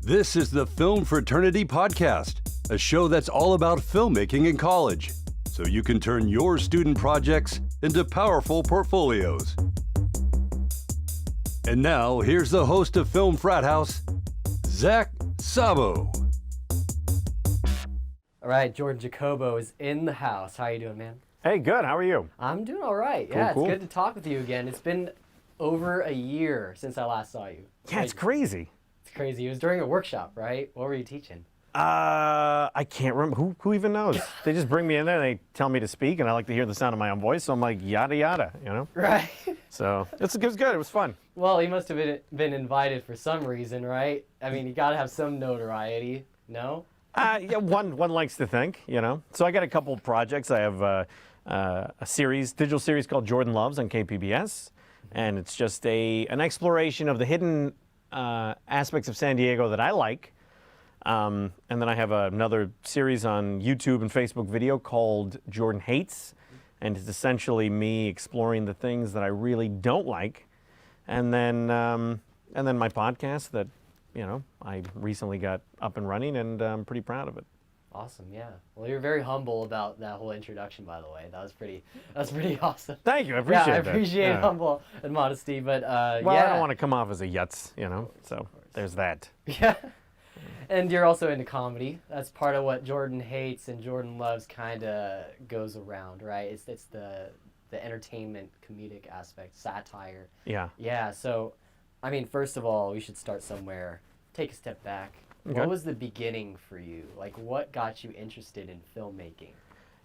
This is the Film Fraternity Podcast, a show that's all about filmmaking in college, so you can turn your student projects into powerful portfolios. And now, here's the host of Film Frat House, Zach Sabo. All right, Jordan Jacobo is in the house. How are you doing, man? Hey, good. How are you? I'm doing all right. Cool. It's good to talk with you again. It's been over a year since I last saw you. Yeah, it's crazy. It's crazy. It was during a workshop, right? What were you teaching? I can't remember. Who even knows? They just bring me in there and they tell me to speak, and I like to hear the sound of my own voice, so I'm like, yada, yada, you know? Right. So it was good. It was fun. Well, you must have been invited for some reason, right? I mean, you got to have some notoriety, no? Yeah, one likes to think, you know? So I got a couple of projects. I have a digital series called Jordan Loves on KPBS, and it's just an exploration of the hidden aspects of San Diego that I like. And then I have another series on YouTube and Facebook video called Jordan Hates, and it's essentially me exploring the things that I really don't like. And then my podcast that, you know, I recently got up and running, and I'm pretty proud of it. Awesome, yeah. Well, you're very humble about that whole introduction, by the way. That was pretty awesome. Thank you. I appreciate that. I appreciate humble and modesty, but well, yeah. I don't want to come off as a yutz, you know, so there's that. Yeah. And you're also into comedy. That's part of what Jordan Hates and Jordan Loves kind of goes around, right? It's the entertainment, comedic aspect, satire. Yeah. Yeah, so, I mean, first of all, we should start somewhere. Take a step back. Okay. What was the beginning for you? Like, what got you interested in filmmaking?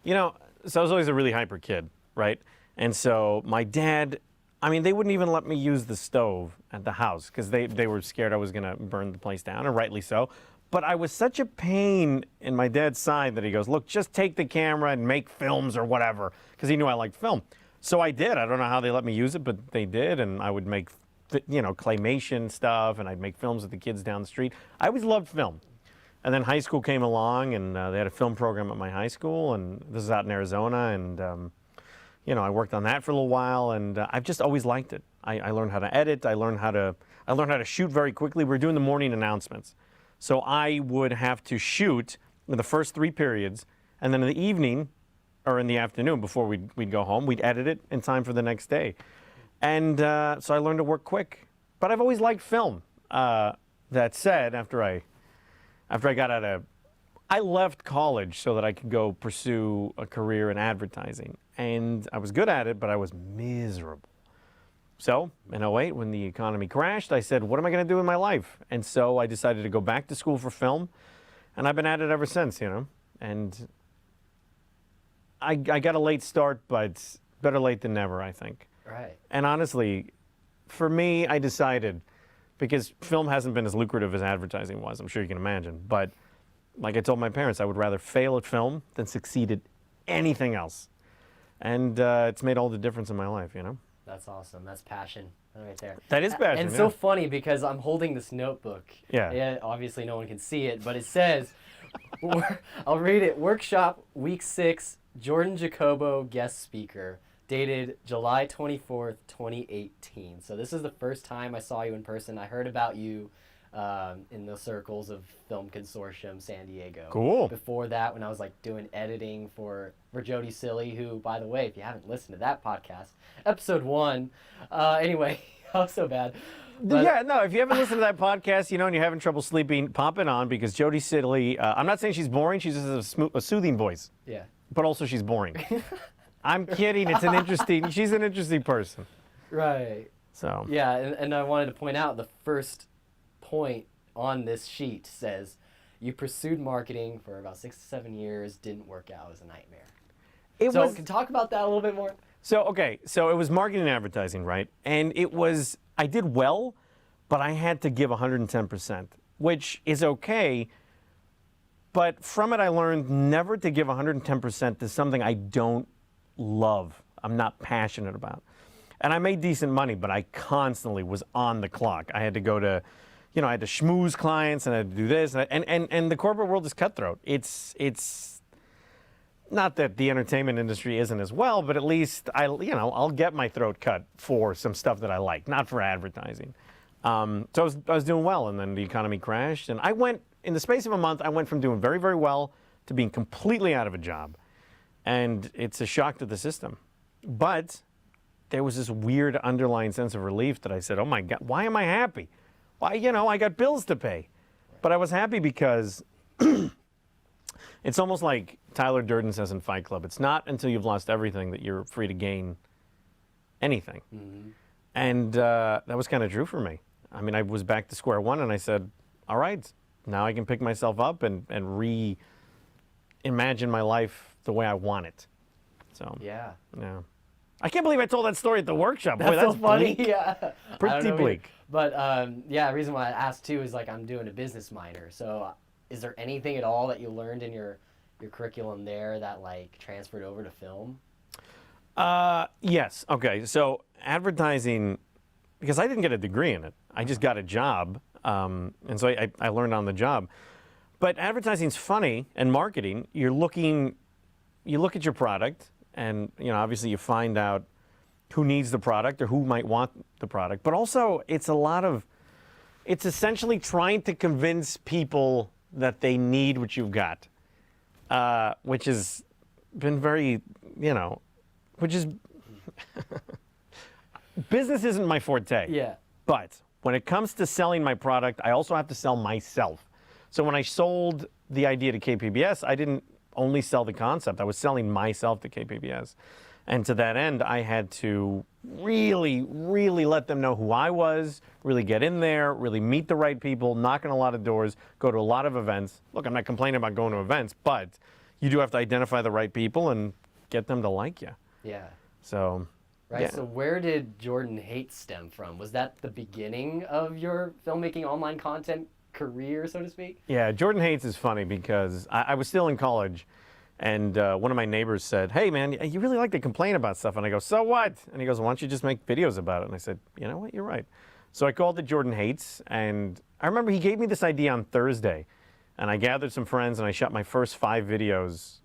You know, so I was always a really hyper kid, right? And so my dad, I mean, they wouldn't even let me use the stove at the house because they were scared I was going to burn the place down, and rightly so. But I was such a pain in my dad's side that he goes, look, just take the camera and make films or whatever, because he knew I liked film. So I did. I don't know how they let me use it, but they did, and I would make, you know, claymation stuff, and I'd make films with the kids down the street. I always loved film. And then high school came along, and they had a film program at my high school, and this is out in Arizona, and you know, I worked on that for a little while, and I've just always liked it. I learned how to edit. I learned how to shoot very quickly. We were doing the morning announcements. So I would have to shoot in the first 3 periods, and then in the evening, or in the afternoon before we'd go home, we'd edit it in time for the next day. And so I learned to work quick. But I've always liked film. That said, after I got out of, I left college so that I could go pursue a career in advertising. And I was good at it, but I was miserable. So in 2008, when the economy crashed, I said, what am I going to do in my life? And so I decided to go back to school for film. And I've been at it ever since, you know. And I got a late start, but better late than never, I think. Right. And honestly, for me, I decided, because film hasn't been as lucrative as advertising was, I'm sure you can imagine. But like I told my parents, I would rather fail at film than succeed at anything else. And it's made all the difference in my life, you know? That's awesome. That's passion right there. That is passion, And it's so funny because I'm holding this notebook. Yeah. Obviously, no one can see it, but it says, I'll read it. Workshop Week 6, Jordan Jacobo guest speaker, dated July 24th, 2018. So this is the first time I saw you in person. I heard about you in the circles of Film Consortium San Diego. Cool. Before that, when I was like doing editing for Jody Silly, who, by the way, if you haven't listened to that podcast, episode 1, anyway, I was so bad. But, yeah, no, if you haven't listened to that podcast, you know, and you're having trouble sleeping, pop it on, because Jody Silly, I'm not saying she's boring, she's just a soothing voice. Yeah. But also she's boring. I'm kidding, she's an interesting person. Right. So. Yeah, and I wanted to point out the first point on this sheet says, you pursued marketing for about 6 to 7 years, didn't work out, it was a nightmare. Can you talk about that a little bit more? So, okay, so it was marketing and advertising, right? And I did well, but I had to give 110%, which is okay. But from it, I learned never to give 110% to something I don't love, I'm not passionate about. And I made decent money, but I constantly was on the clock. I had to go to, you know, I had to schmooze clients, and I had to do this, and the corporate world is cutthroat. It's not that the entertainment industry isn't as well, but at least I'll get my throat cut for some stuff that I like, not for advertising. So I was doing well, and then the economy crashed, and in the space of a month, I went from doing very, very well to being completely out of a job. And it's a shock to the system. But there was this weird underlying sense of relief that I said, oh my God, why am I happy? Why, I got bills to pay. But I was happy because it's almost like Tyler Durden says in Fight Club, it's not until you've lost everything that you're free to gain anything. Mm-hmm. And that was kind of true for me. I mean, I was back to square one, and I said, all right, now I can pick myself up and reimagine my life the way I want it. So yeah. I can't believe I told that story at the workshop. That's Boy, so funny. Bleak. Yeah. Pretty bleak. But the reason why I asked too is like I'm doing a business minor. So is there anything at all that you learned in your curriculum there that like transferred over to film? Yes. Okay. So advertising, because I didn't get a degree in it. I just got a job. And so I learned on the job. But advertising's funny, and marketing, you look at your product, and obviously you find out who needs the product or who might want the product. But also it's essentially trying to convince people that they need what you've got, which has been very, which is, business isn't my forte. Yeah. But when it comes to selling my product, I also have to sell myself. So when I sold the idea to KPBS, I didn't only sell the concept. I was selling myself to KPBS. And to that end, I had to really, really let them know who I was, really get in there, really meet the right people, knock on a lot of doors, go to a lot of events. Look, I'm not complaining about going to events, but you do have to identify the right people and get them to like you. Yeah. So, right. Yeah. So where did Jordan Hates stem from? Was that the beginning of your filmmaking online content career, so to speak? Yeah, Jordan Hates is funny because I was still in college, and one of my neighbors said, hey man, you really like to complain about stuff. And I go, so what? And he goes, why don't you just make videos about it? And I said, you know what, you're right. So I called it Jordan Hates, and I remember he gave me this idea on Thursday, and I gathered some friends and I shot my first 5 videos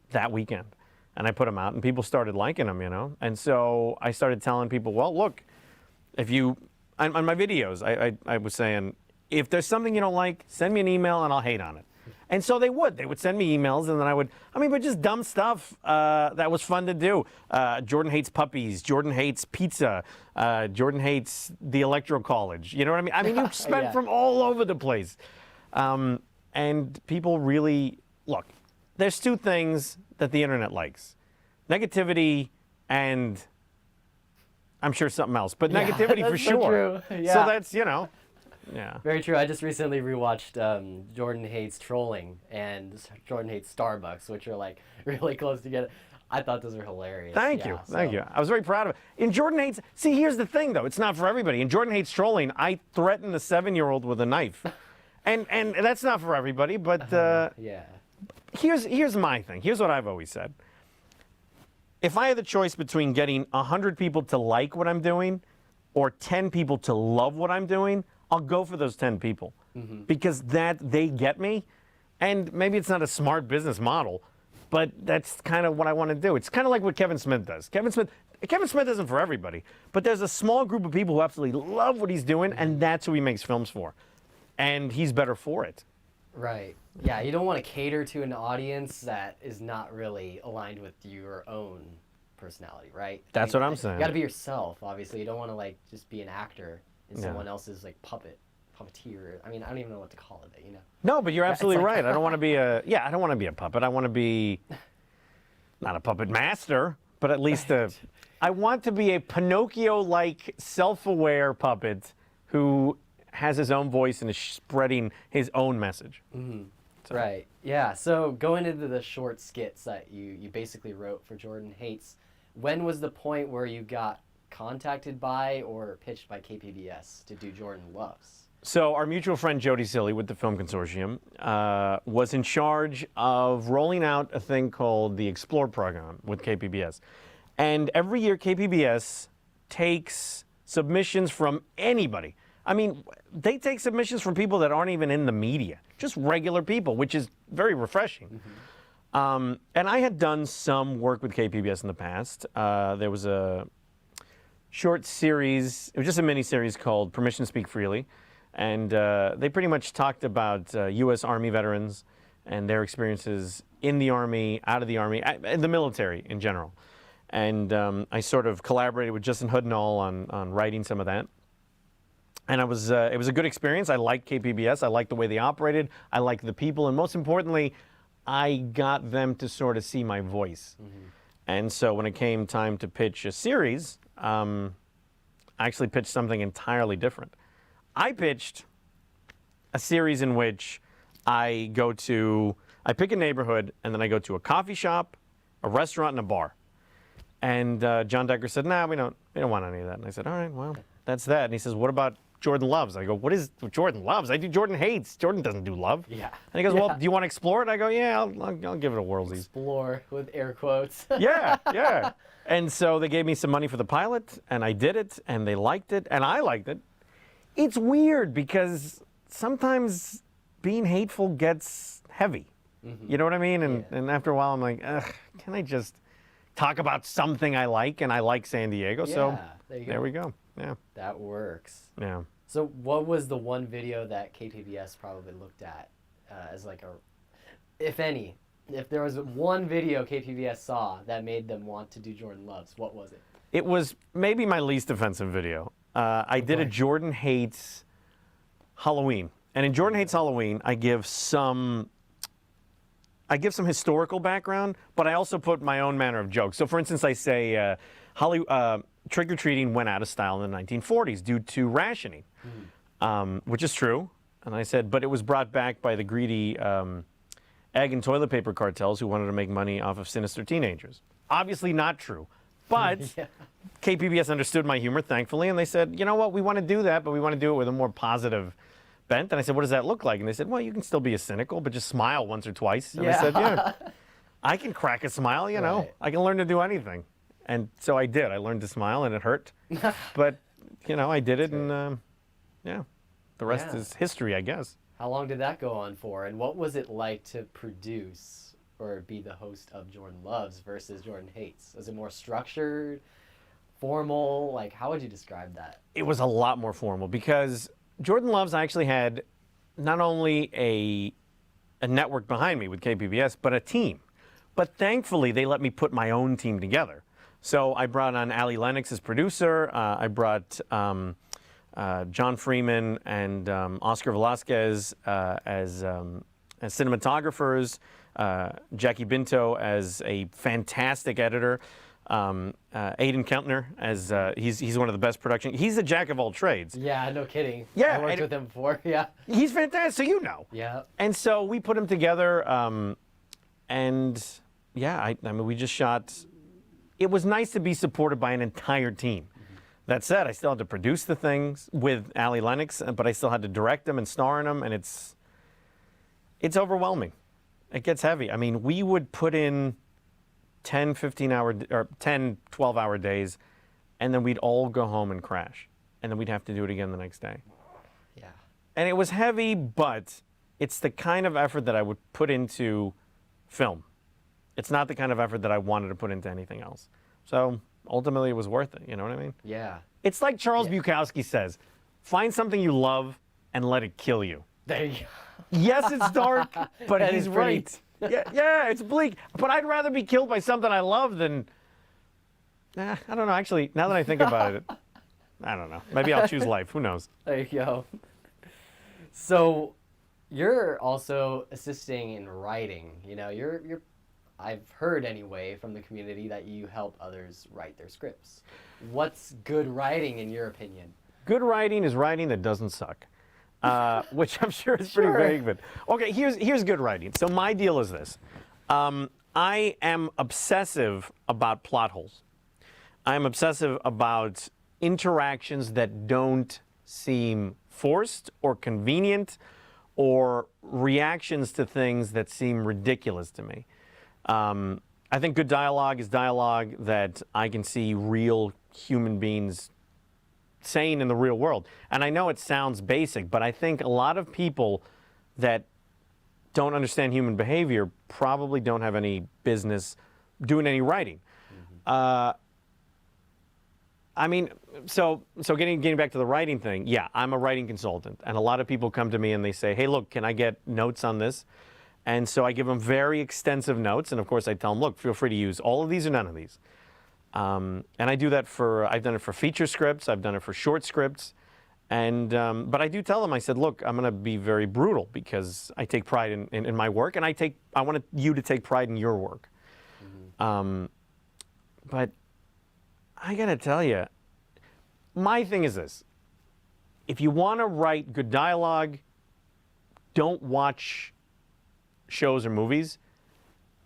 that weekend. And I put them out, and people started liking them, And so I started telling people, well, look, if you, on my videos, I was saying, if there's something you don't like, send me an email and I'll hate on it. And so they would. They would send me emails, and then but just dumb stuff that was fun to do. Jordan hates puppies. Jordan hates pizza. Jordan hates the Electoral College. You know what I mean? I mean, you spent Yeah. from all over the place. And people really, look, there's 2 things that the internet likes. Negativity and I'm sure something else, but negativity for so sure. True. Yeah. So that's, yeah. Very true. I just recently rewatched Jordan Hates Trolling and Jordan Hates Starbucks, which are like really close together. I thought those were hilarious. Thank you. I was very proud of it. In Jordan Hates, see, here's the thing though, it's not for everybody. In Jordan Hates Trolling, I threatened a 7-year-old with a knife. And that's not for everybody, but yeah. Here's my thing. Here's what I've always said. If I had the choice between getting 100 people to like what I'm doing or 10 people to love what I'm doing, I'll go for those 10 people because they get me. And maybe it's not a smart business model, but that's kind of what I want to do. It's kind of like what Kevin Smith does. Kevin Smith isn't for everybody, but there's a small group of people who absolutely love what he's doing, and that's who he makes films for. And he's better for it. Right. Yeah, you don't want to cater to an audience that is not really aligned with your own personality, right? That's what I'm saying. You got to be yourself, obviously. You don't want to like just be an actor in someone else's like puppeteer. I mean, I don't even know what to call it, No, but you're absolutely right. I don't want to be I don't want to be a puppet. I want to be not a puppet master, but at least I want to be a Pinocchio-like self-aware puppet who has his own voice and is spreading his own message. Mm-hmm. So. Right. Yeah. So going into the short skits that you basically wrote for Jordan Hates, when was the point where you got contacted by or pitched by KPBS to do Jordan Loves? So our mutual friend Jody Silly with the Film Consortium was in charge of rolling out a thing called the Explore program with KPBS. And every year KPBS takes submissions from anybody. I mean, they take submissions from people that aren't even in the media, just regular people, which is very refreshing. Mm-hmm. And I had done some work with KPBS in the past. There was a short series. It was just a mini series called Permission to Speak Freely. And they pretty much talked about U.S. Army veterans and their experiences in the Army, out of the Army, the military in general. And I sort of collaborated with Justin Hudnall on writing some of that. And it was a good experience. I liked KPBS. I liked the way they operated. I liked the people. And most importantly, I got them to sort of see my voice. And so when it came time to pitch a series, I actually pitched something entirely different. I pitched a series in which I pick a neighborhood, and then I go to a coffee shop, a restaurant, and a bar. And John Decker said, "Nah, we don't want any of that." And I said, "All right, well, that's that." And he says, "What about Jordan loves?" I go, "What is Jordan loves? I do Jordan hates. Jordan doesn't do love." Yeah. And he goes, "Well, do you want to explore it?" I go, "Yeah, I'll give it a whirlsies." Explore with air quotes. Yeah. And so they gave me some money for the pilot, and I did it, and they liked it, and I liked it. It's weird because sometimes being hateful gets heavy. You know what I mean? And after a while, I'm like, ugh, can I just talk about something I like? And I like San Diego, so there we go. Yeah. That works. Yeah. So what was the one video that KPBS probably looked at as like if any, if there was one video KPBS saw that made them want to do Jordan Loves, what was it? It was maybe my least offensive video. I did a Jordan Hates Halloween. And in Jordan Hates Halloween, I give some historical background, but I also put my own manner of jokes. So for instance, I say trick-or-treating went out of style in the 1940s due to rationing, which is true. And I said, but it was brought back by the greedy egg and toilet paper cartels who wanted to make money off of sinister teenagers. Obviously not true. But KPBS understood my humor, thankfully, and they said, you know what, we want to do that, but we want to do it with a more positive bent. And I said, what does that look like? And they said, well, you can still be a cynical, but just smile once or twice. And I said, yeah, I can crack a smile, you know. I can learn to do anything. And so I did. I learned to smile, and it hurt. But, you know, I did it, and, yeah, the rest is history, I guess. How long did that go on for? And what was it like to produce or be the host of Jordan Loves versus Jordan Hates? Was it more structured, formal? Like, how would you describe that? It was a lot more formal because Jordan Loves actually had not only a network behind me with KPBS, but a team. But thankfully, they let me put my own team together. So I brought on Allie Lennox as producer. I brought John Freeman and Oscar Velasquez as cinematographers. Jackie Binto as a fantastic editor. Aidan Keltner as he's one of the best production. He's a jack of all trades. Yeah, no kidding. Yeah, I worked with him before. Yeah, he's fantastic. So you know. Yeah. And so we put him together, and yeah, I mean we just shot. It was nice to be supported by an entire team. That said, I still had to produce the things with Allie Lennox, but I still had to direct them and star in them, and it's overwhelming. It gets heavy. I mean, we would put in 10, 15-hour or 10, 12-hour days, and then we'd all go home and crash, and then we'd have to do it again the next day. Yeah. And it was heavy, but it's the kind of effort that I would put into film. It's not the kind of effort that I wanted to put into anything else. So ultimately, it was worth it. You know what I mean? Yeah. It's like Charles Bukowski says, find something you love and let it kill you. There you go. Yes, it's dark, but That he's is pretty- right. Yeah, it's bleak. But I'd rather be killed by something I love than... I don't know. Actually, now that I think about it, I don't know. Maybe I'll choose life. Who knows? There you go. So, you're also assisting in writing. You know, you're. I've heard anyway from the community that you help others write their scripts. What's good writing in your opinion? Good writing is writing that doesn't suck. Which I'm sure is pretty vague, but okay. Here's good writing. So my deal is this: I am obsessive about plot holes. I am obsessive about interactions that don't seem forced or convenient, or reactions to things that seem ridiculous to me. I think good dialogue is dialogue that I can see real human beings saying in the real world. And I know it sounds basic, but I think a lot of people that don't understand human behavior probably don't have any business doing any writing. I mean, so getting back to the writing thing, yeah, I'm a writing consultant, and a lot of people come to me and they say, hey, look, can I get notes on this? And so I give them very extensive notes, and of course I tell them, look, feel free to use all of these or none of these. And I do that I've done it for feature scripts, I've done it for short scripts, and but I do tell them, I said, look, I'm going to be very brutal because I take pride in my work, and I want you to take pride in your work. But I got to tell you, my thing is this. If you want to write good dialogue, don't watch shows or movies.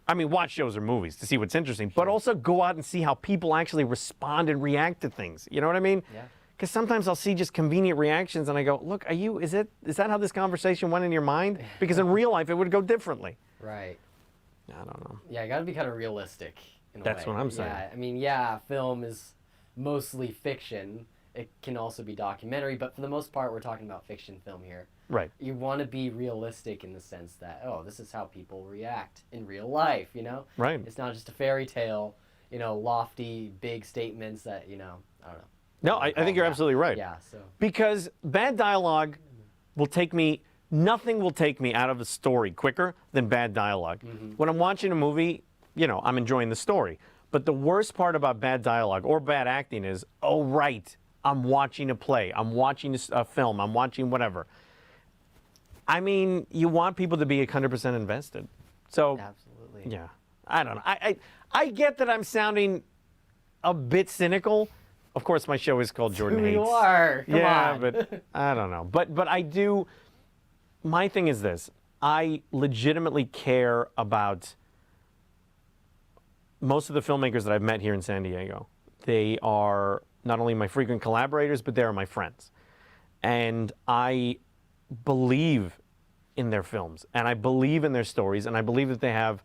I mean, watch shows or movies to see what's interesting, but also go out and see how people actually respond and react to things. You know what I mean? Yeah. Because sometimes I'll see just convenient reactions and I go, look, is that how this conversation went in your mind? Because in real life, it would go differently. Right. I don't know. Yeah, you got to be kind of realistic in a way. That's what I'm saying. Yeah, I mean, yeah, film is mostly fiction. It can also be documentary, but for the most part, we're talking about fiction film here. Right. You want to be realistic in the sense that, oh, this is how people react in real life, you know? Right. It's not just a fairy tale, you know, lofty, big statements that, you know, I don't know. No, I think you're absolutely right. Yeah, so. Because bad dialogue nothing will take me out of a story quicker than bad dialogue. When I'm watching a movie, you know, I'm enjoying the story. But the worst part about bad dialogue or bad acting is, oh, right, I'm watching a play, I'm watching a film, I'm watching whatever. I mean, you want people to be 100% invested. So, Absolutely. yeah, I don't know. I get that I'm sounding a bit cynical. Of course, my show is called Jordan Who Hates. you are. Come on. But I don't know. But I do. My thing is this. I legitimately care about most of the filmmakers that I've met here in San Diego. They are not only my frequent collaborators, but they are my friends. And I believe in their films, and I believe in their stories, and I believe that they have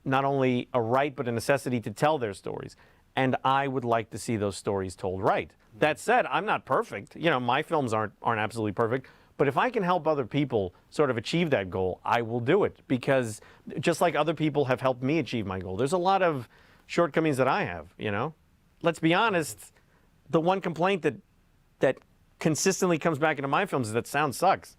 not only a right, but a necessity to tell their stories. And I would like to see those stories told right. That said, I'm not perfect. You know, my films aren't absolutely perfect. But if I can help other people sort of achieve that goal, I will do it. Because just like other people have helped me achieve my goal, there's a lot of shortcomings that I have, you know? Let's be honest, the one complaint that consistently comes back into my films is that sound sucks.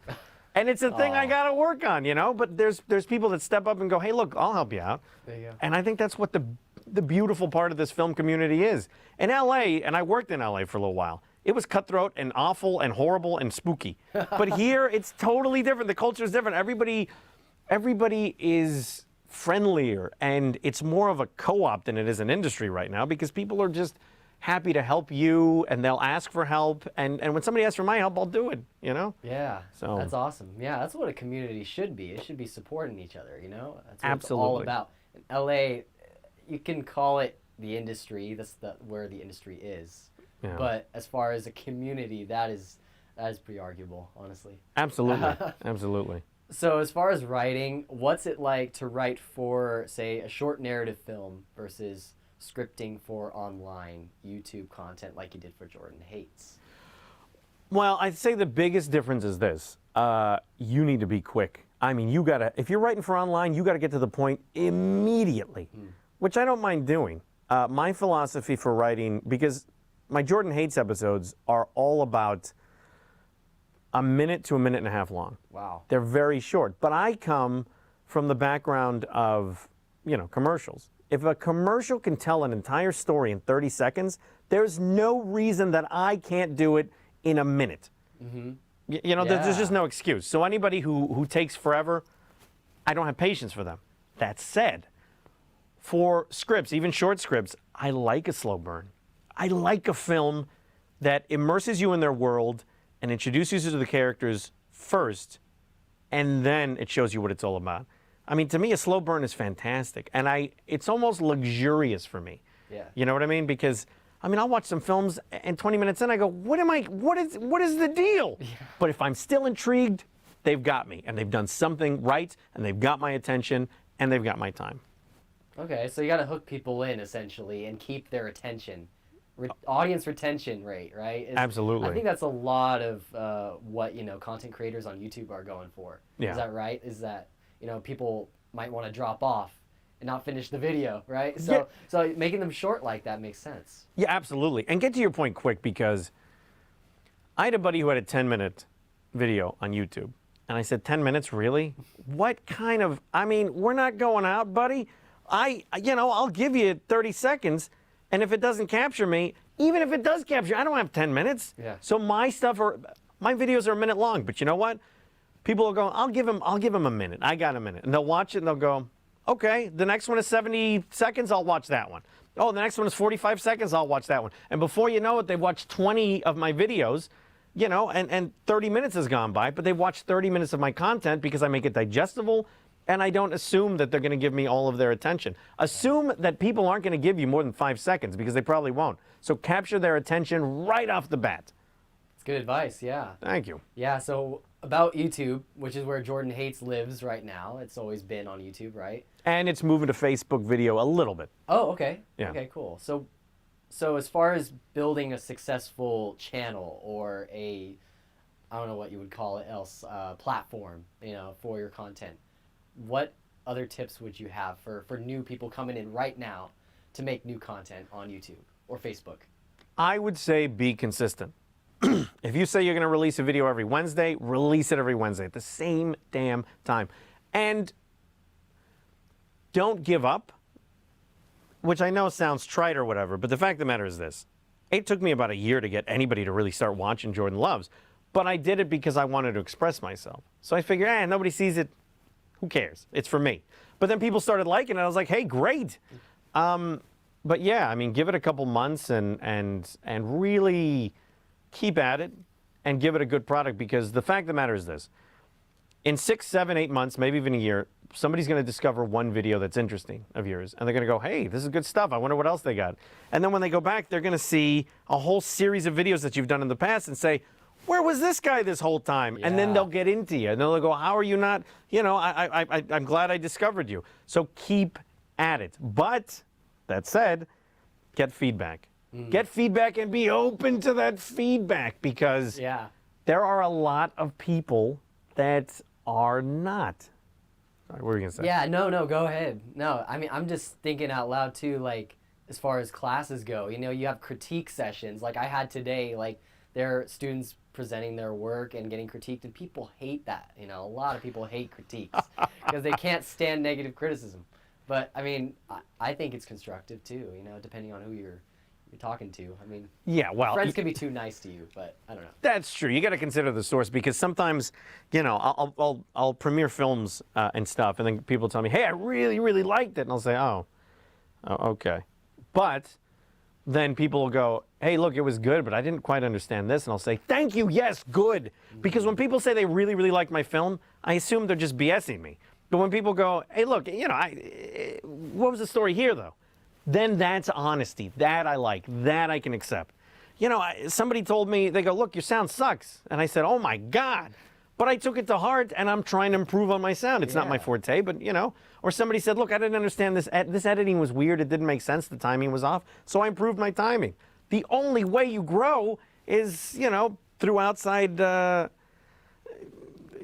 And it's a thing I got to work on, you know? But there's people that step up and go, hey, look, I'll help you out. There you go. And I think that's what the beautiful part of this film community is. In LA, and I worked in LA for a little while, it was cutthroat and awful and horrible and spooky. But here, it's totally different. The culture is different. Everybody is friendlier, and it's more of a co-op than it is an industry right now because people are just happy to help you, and they'll ask for help. And when somebody asks for my help, I'll do it, you know? Yeah, So that's awesome. Yeah, that's what a community should be. It should be supporting each other, you know? That's what Absolutely. it's all about. In LA, you can call it the industry. That's where the industry is. Yeah. But as far as a community, that is pretty arguable, honestly. Absolutely. Absolutely. So as far as writing, what's it like to write for, say, a short narrative film versus scripting for online YouTube content like you did for Jordan Hates? Well, I'd say the biggest difference is this. You need to be quick. I mean, if you're writing for online, you got to get to the point immediately, which I don't mind doing. My philosophy for writing, because my Jordan Hates episodes are all about a minute to a minute and a half long. Wow. They're very short, but I come from the background of, you know, commercials. If a commercial can tell an entire story in 30 seconds, there's no reason that I can't do it in a minute. You know, there's just no excuse. So anybody who takes forever, I don't have patience for them. That said, for scripts, even short scripts, I like a slow burn. I like a film that immerses you in their world and introduces you to the characters first, and then it shows you what it's all about. I mean, to me, a slow burn is fantastic, and it's almost luxurious for me. Yeah. You know what I mean? Because I mean, I'll watch some films, and 20 minutes in, I go, what is the deal? Yeah. But if I'm still intrigued, they've got me, and they've done something right, and they've got my attention, and they've got my time. Okay, so you got to hook people in essentially and keep their attention. Audience retention rate, right? Absolutely. I think that's a lot of what, you know, content creators on YouTube are going for. Yeah. Is that right? Is that, you know, people might want to drop off and not finish the video, right? Yeah. So making them short like that makes sense. Yeah, absolutely. And get to your point quick, because I had a buddy who had a 10-minute video on YouTube. And I said, 10 minutes, really? What kind of, I mean, we're not going out, buddy. I'll give you 30 seconds. And if it doesn't capture me, even if it does capture, I don't have 10 minutes. Yeah. So my videos are a minute long. But you know what? People will go, I'll give them a minute. I got a minute. And they'll watch it and they'll go, okay, the next one is 70 seconds, I'll watch that one. Oh, the next one is 45 seconds, I'll watch that one. And before you know it, they've watched 20 of my videos, and 30 minutes has gone by, but they've watched 30 minutes of my content because I make it digestible, and I don't assume that they're going to give me all of their attention. Assume that people aren't going to give you more than 5 seconds, because they probably won't. So capture their attention right off the bat. It's good advice, yeah. Thank you. Yeah, so about YouTube, which is where Jordan Hates lives right now. It's always been on YouTube, right? And it's moving to Facebook video a little bit. Oh, okay. Yeah. Okay, cool. So as far as building a successful channel or I don't know what you would call it else, platform, for your content, what other tips would you have for new people coming in right now to make new content on YouTube or Facebook? I would say be consistent. If you say you're going to release a video every Wednesday, release it every Wednesday at the same damn time. And don't give up, which I know sounds trite or whatever, but the fact of the matter is this. It took me about a year to get anybody to really start watching Jordan Loves, but I did it because I wanted to express myself. So I figured, nobody sees it. Who cares? It's for me. But then people started liking it. I was like, hey, great. But yeah, I mean, give it a couple months and really keep at it and give it a good product, because the fact of the matter is this. In 6, 7, 8 months, maybe even a year, somebody's going to discover one video that's interesting of yours, and they're going to go, hey, this is good stuff. I wonder what else they got. And then when they go back, they're going to see a whole series of videos that you've done in the past and say, where was this guy this whole time? Yeah. And then they'll get into you, and they'll go, how are you not, I'm glad I discovered you. So keep at it. But that said, get feedback. Get feedback and be open to that feedback, because there are a lot of people that are not. Sorry, what were you going to say? Yeah, no, go ahead. No, I mean, I'm just thinking out loud too, like, as far as classes go, you have critique sessions. Like I had today, like, there are students presenting their work and getting critiqued, and people hate that. A lot of people hate critiques because they can't stand negative criticism. But, I mean, I think it's constructive too, depending on who you're talking to. I mean, yeah, well, friends can be too nice to you, but I don't know. That's true. You got to consider the source, because sometimes, I'll premiere films and stuff, and then people tell me, hey, I really, really liked it, and I'll say, oh, okay. But then people will go, hey, look, it was good, but I didn't quite understand this, and I'll say, thank you, yes, good. Because when people say they really, really like my film, I assume they're just BSing me. But when people go, hey, look, what was the story here, though? Then that's honesty. That I like. That I can accept. Somebody told me, they go, look, your sound sucks. And I said, oh, my God. But I took it to heart, and I'm trying to improve on my sound. It's not my forte, but, Or somebody said, look, I didn't understand this. This editing was weird. It didn't make sense. The timing was off. So I improved my timing. The only way you grow is, through outside,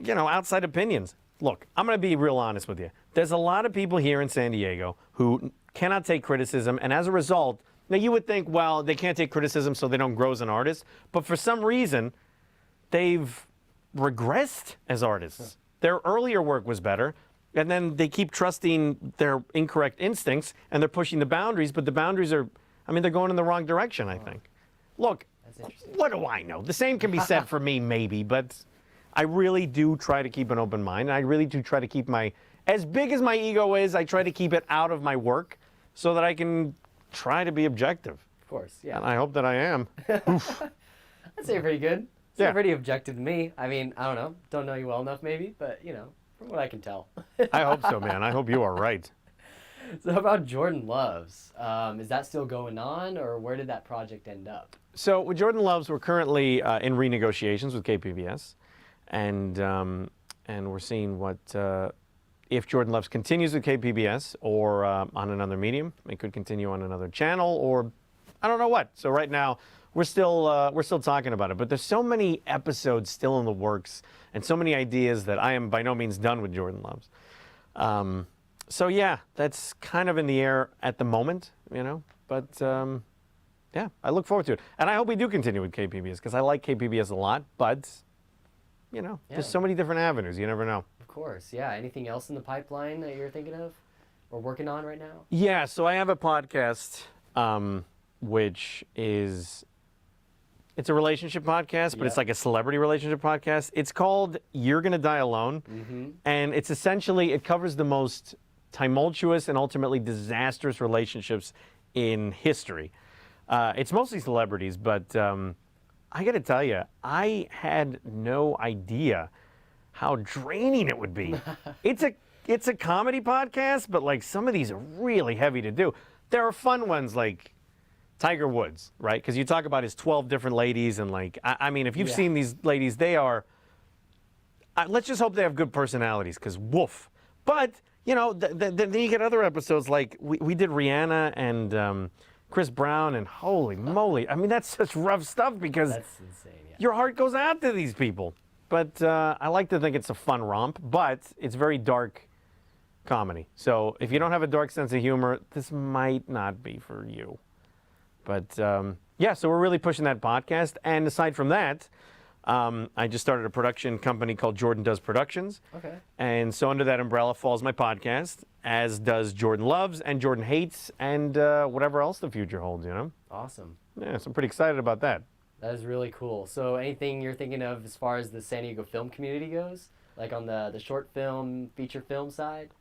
outside opinions. Look, I'm going to be real honest with you. There's a lot of people here in San Diego who cannot take criticism, and as a result, now you would think, well, they can't take criticism so they don't grow as an artist, but for some reason, they've regressed as artists. Their earlier work was better, and then they keep trusting their incorrect instincts, and they're pushing the boundaries, but the boundaries are, they're going in the wrong direction, I think. Look, what do I know? The same can be said for me, maybe, but I really do try to keep an open mind, and I really do try to keep as big as my ego is, I try to keep it out of my work so that I can try to be objective. Of course, yeah. And I hope that I am. I'd say you're pretty good. Yeah. Pretty objective to me. I mean, I don't know. Don't know you well enough maybe, but, from what I can tell. I hope so, man. I hope you are right. So how about Jordan Loves? Is that still going on, or where did that project end up? So with Jordan Loves, we're currently in renegotiations with KPBS, and we're seeing what if Jordan Loves continues with KPBS or on another medium. It could continue on another channel, or I don't know what. So right now we're still talking about it. But there's so many episodes still in the works and so many ideas that I am by no means done with Jordan Loves. So yeah, that's kind of in the air at the moment, But yeah, I look forward to it, and I hope we do continue with KPBS because I like KPBS a lot. But there's so many different avenues. You never know. Of course, yeah. Anything else in the pipeline that you're thinking of or working on right now? Yeah, so I have a podcast, which is it's a relationship podcast, but it's like a celebrity relationship podcast. It's called You're Gonna Die Alone, and it's essentially it covers the most tumultuous and ultimately disastrous relationships in history. It's mostly celebrities, but I got to tell you, I had no idea how draining it would be. It's a comedy podcast, but like some of these are really heavy to do. There are fun ones like Tiger Woods, right? Because you talk about his 12 different ladies, and like I mean, if you've seen these ladies, they are. Let's just hope they have good personalities, because woof. But then you get other episodes like we did Rihanna and Chris Brown, and holy moly, I mean that's such rough stuff because That's insane. Yeah. your heart goes out to these people. But I like to think it's a fun romp, but it's very dark comedy. So if you don't have a dark sense of humor, this might not be for you. But yeah, so we're really pushing that podcast. And aside from that, I just started a production company called Jordan Does Productions. Okay. And so under that umbrella falls my podcast, as does Jordan Loves and Jordan Hates and whatever else the future holds, Awesome. Yeah, so I'm pretty excited about that. That is really cool. So anything you're thinking of as far as the San Diego film community goes? Like on the short film, feature film side?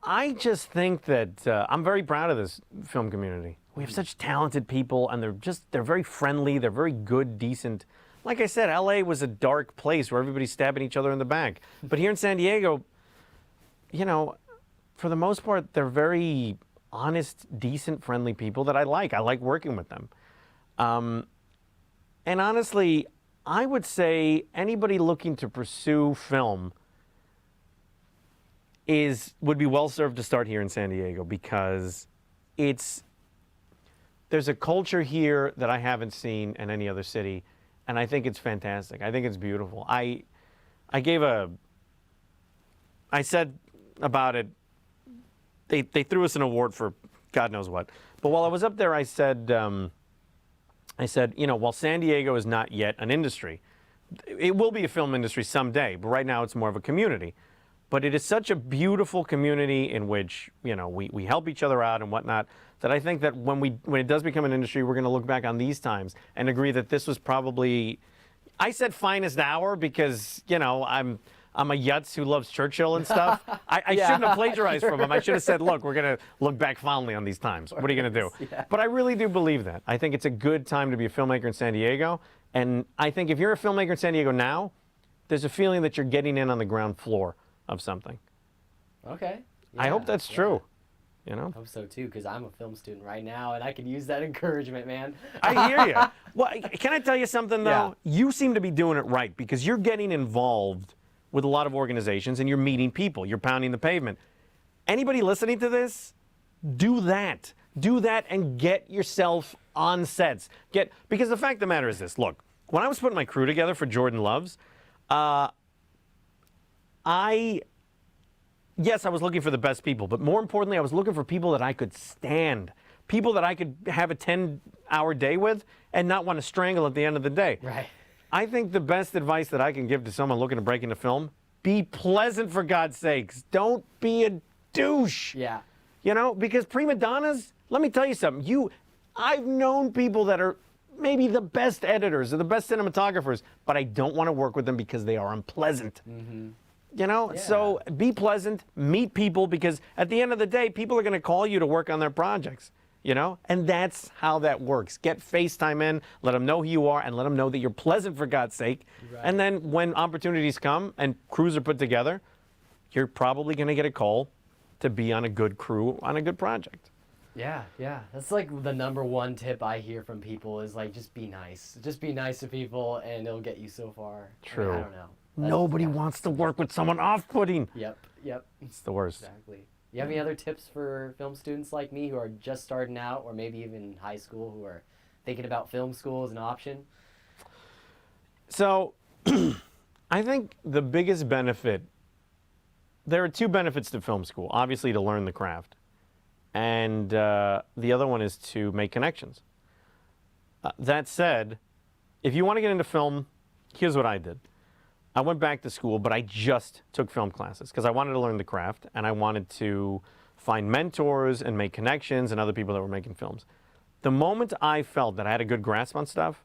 I just think that I'm very proud of this film community. We have such talented people, and they're very friendly. They're very good, decent. Like I said, LA was a dark place where everybody's stabbing each other in the back. But here in San Diego, for the most part, they're very honest, decent, friendly people that I like. I like working with them. And honestly, I would say anybody looking to pursue film would be well served to start here in San Diego, because there's a culture here that I haven't seen in any other city, and I think it's fantastic. I think it's beautiful. I said about it, they threw us an award for God knows what. But while I was up there, I said, while San Diego is not yet an industry, it will be a film industry someday, but right now it's more of a community. But it is such a beautiful community in which, we help each other out and whatnot, that I think that when it does become an industry, we're going to look back on these times and agree that this was probably, I said finest hour because, I'm a Yutz who loves Churchill and stuff. I shouldn't have plagiarized from him. I should have said, look, we're going to look back fondly on these times. What are you going to do? Yeah. But I really do believe that. I think it's a good time to be a filmmaker in San Diego. And I think if you're a filmmaker in San Diego now, there's a feeling that you're getting in on the ground floor of something. Okay. I hope that's true. I hope so too, because I'm a film student right now, and I could use that encouragement, man. I hear you. Well, can I tell you something, though? Yeah. You seem to be doing it right, because you're getting involved with a lot of organizations, and you're meeting people. You're pounding the pavement. Anybody listening to this, do that. Do that and get yourself on sets. Because the fact of the matter is this. Look, when I was putting my crew together for Jordan Loves, yes, I was looking for the best people, but more importantly, I was looking for people that I could stand, people that I could have a 10-hour day with and not want to strangle at the end of the day. Right. I think the best advice that I can give to someone looking to break into film, be pleasant for God's sakes. Don't be a douche. Yeah. Because prima donnas, let me tell you something. I've known people that are maybe the best editors or the best cinematographers, but I don't want to work with them because they are unpleasant. Mm-hmm. So be pleasant, meet people, because at the end of the day, people are going to call you to work on their projects, and that's how that works. Get FaceTime in, let them know who you are, and let them know that you're pleasant for God's sake. Right. And then when opportunities come and crews are put together, you're probably going to get a call to be on a good crew on a good project. Yeah. That's like the number one tip I hear from people is like, just be nice. Just be nice to people, and it'll get you so far. True. I don't know. Nobody wants to work with someone off-putting. Yep. It's the worst. Exactly. You have any other tips for film students like me who are just starting out, or maybe even high school, who are thinking about film school as an option? So, I think the biggest benefit there are two benefits to film school. Obviously, to learn the craft. And the other one is to make connections. That said, if you want to get into film, here's what I did. I went back to school, but I just took film classes because I wanted to learn the craft and I wanted to find mentors and make connections and other people that were making films. The moment I felt that I had a good grasp on stuff,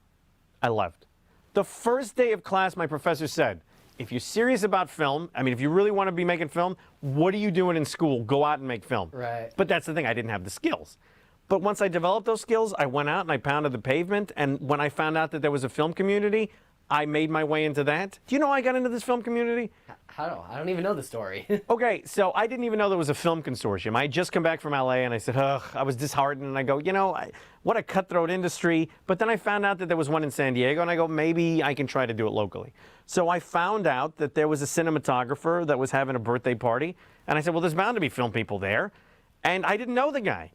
I left. The first day of class, my professor said, if you're serious about film, I mean, if you really want to be making film, what are you doing in school? Go out and make film. Right. But that's the thing, I didn't have the skills. But once I developed those skills, I went out and I pounded the pavement. And when I found out that there was a film community, I made my way into that. Do you know how I got into this film community? How? I don't even know the story. Okay, so I didn't even know there was a film consortium. I had just come back from LA and I said, ugh, I was disheartened. And I go, you know, what a cutthroat industry. But then I found out that there was one in San Diego and I go, maybe I can try to do it locally. So I found out that there was a cinematographer that was having a birthday party. And I said, well, there's bound to be film people there. And I didn't know the guy.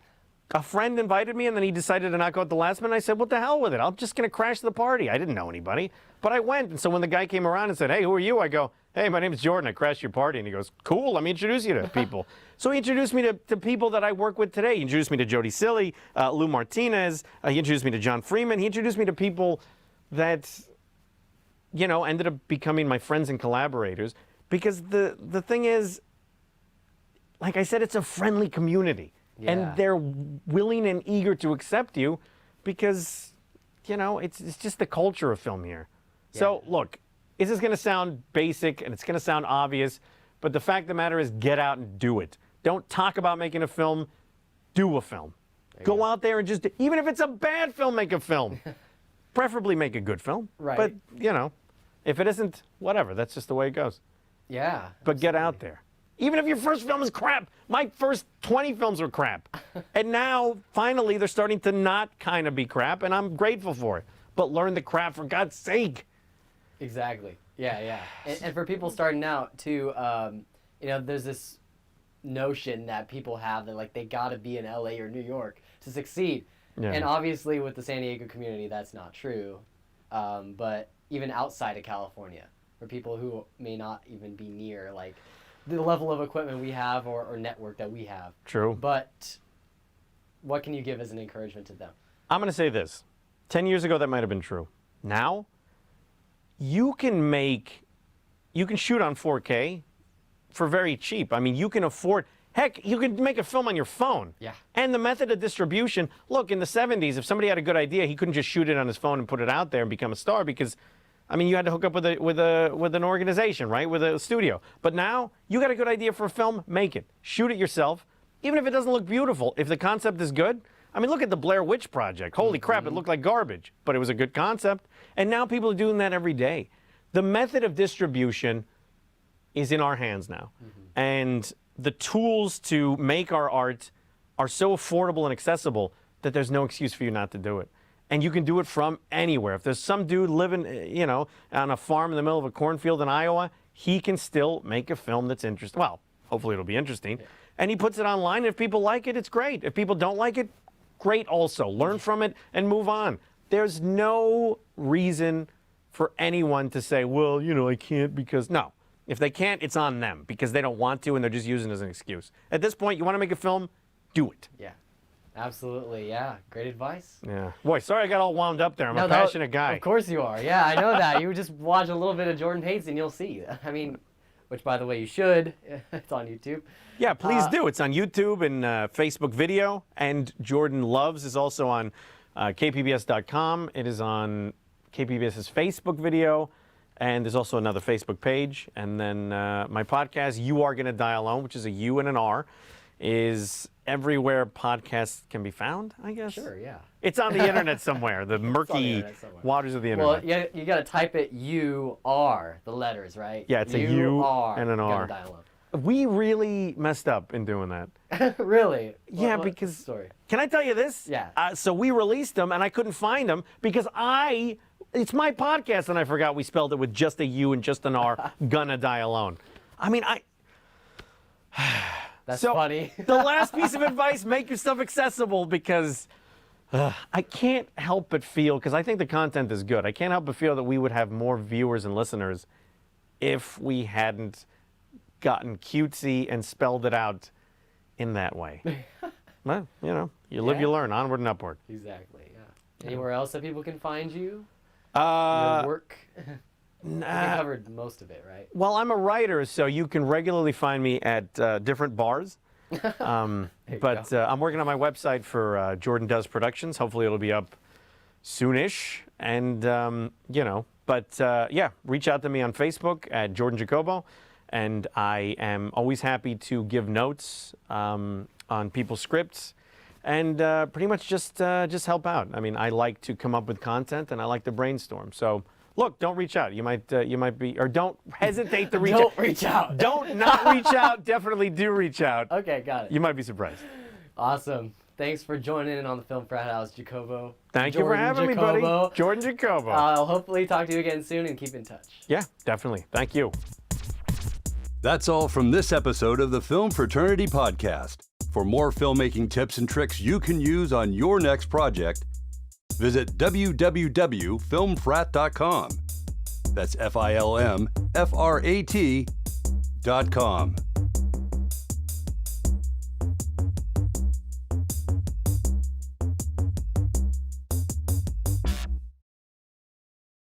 A friend invited me and then he decided to not go at the last minute. I said, what the hell with it? I'm just going to crash the party. I didn't know anybody. But I went. And so when the guy came around and said, hey, who are you? I go, hey, my name's Jordan. I crashed your party. And he goes, cool. Let me introduce you to people. So he introduced me to people that I work with today. He introduced me to Jody Silly, Lou Martinez. He introduced me to John Freeman. He introduced me to people that, you know, ended up becoming my friends and collaborators. Because the thing is, like I said, it's a friendly community. Yeah. And they're willing and eager to accept you because, you know, it's just the culture of film here. Yeah. So, look, this is going to sound basic and it's going to sound obvious, but the fact of the matter is get out and do it. Don't talk about making a film, do a film. Go out there and just, even if it's a bad film, make a film. Preferably make a good film. Right. But, you know, if it isn't, whatever, that's just the way it goes. Yeah. But get out there. Even if your first film is crap. My first 20 films were crap. And now, finally, they're starting to not kind of be crap, and I'm grateful for it. But learn the craft, for God's sake. Exactly. Yeah, yeah. And for people starting out, too, you know, there's this notion that people have that, like, they got to be in LA or New York to succeed. Yeah. And obviously, with the San Diego community, that's not true. But even outside of California, for people who may not even be near, like, the level of equipment we have or network that we have. True. But what can you give as an encouragement to them? I'm going to say this. 10 years ago, that might have been true. Now, you can shoot on 4K for very cheap. I mean, you can afford, heck, you can make a film on your phone. Yeah. And the method of distribution, look, in the 70s, if somebody had a good idea, he couldn't just shoot it on his phone and put it out there and become a star because, I mean, you had to hook up with an organization, right, with a studio. But now, you got a good idea for a film, make it. Shoot it yourself, even if it doesn't look beautiful. If the concept is good, I mean, look at the Blair Witch Project. Holy crap, it looked like garbage, but it was a good concept. And now people are doing that every day. The method of distribution is in our hands now. And the tools to make our art are so affordable and accessible that there's no excuse for you not to do it. And you can do it from anywhere. If there's some dude living, you know, on a farm in the middle of a cornfield in Iowa, he can still make a film that's interesting. Well, hopefully it'll be interesting. Yeah. And he puts it online. And if people like it, it's great. If people don't like it, great also. Learn from it and move on. There's no reason for anyone to say, well, you know, I can't because, no. If they can't, it's on them because they don't want to and they're just using it as an excuse. At this point, you want to make a film, do it. Yeah. Absolutely, yeah. Great advice. Yeah. Boy, sorry I got all wound up there. I'm a passionate guy. Of course you are. Yeah, I know that. You just watch a little bit of Jordan Hates and you'll see. I mean, which, by the way, you should. It's on YouTube. Yeah, please do. It's on YouTube and Facebook video. And Jordan Loves is also on kpbs.com. It is on KPBS's Facebook video. And there's also another Facebook page. And then my podcast, You Are Gonna Die Alone, which is a U and an R, is everywhere podcasts can be found, I guess. Sure, yeah. It's on the internet somewhere, the murky waters of the internet. Well, you got to type it U-R, the letters, right? Yeah, it's a U and an R. We really messed up in doing that. Really? Yeah, because... Sorry. Can I tell you this? Yeah. So we released them, and I couldn't find them because it's my podcast, and I forgot we spelled it with just a U and just an R, Gonna Die Alone. I mean, That's funny. The last piece of advice, make your stuff accessible because I can't help but feel, because I think the content is good, I can't help but feel that we would have more viewers and listeners if we hadn't gotten cutesy and spelled it out in that way. Well, you know, you live, you learn, onward and upward. Exactly, yeah. Anywhere else that people can find you? Your work? We covered most of it, right? Well, I'm a writer, so you can regularly find me at different bars. But I'm working on my website for Jordan Does Productions. Hopefully it'll be up soonish. And, you know, but yeah, reach out to me on Facebook at Jordan Jacobo. And I am always happy to give notes on people's scripts and pretty much just help out. I mean, I like to come up with content and I like to brainstorm. So look, don't reach out. You might be, or don't hesitate to reach out. Don't reach out. Don't not reach out. Definitely do reach out. Okay, got it. You might be surprised. Awesome. Thanks for joining in on the Film Frat House, Jacobo. Thank you for having me, buddy. Jordan Jacobo. I'll hopefully talk to you again soon and keep in touch. Yeah, definitely. Thank you. That's all from this episode of the Film Fraternity Podcast. For more filmmaking tips and tricks you can use on your next project, visit www.filmfrat.com. That's FILMFRAT.com.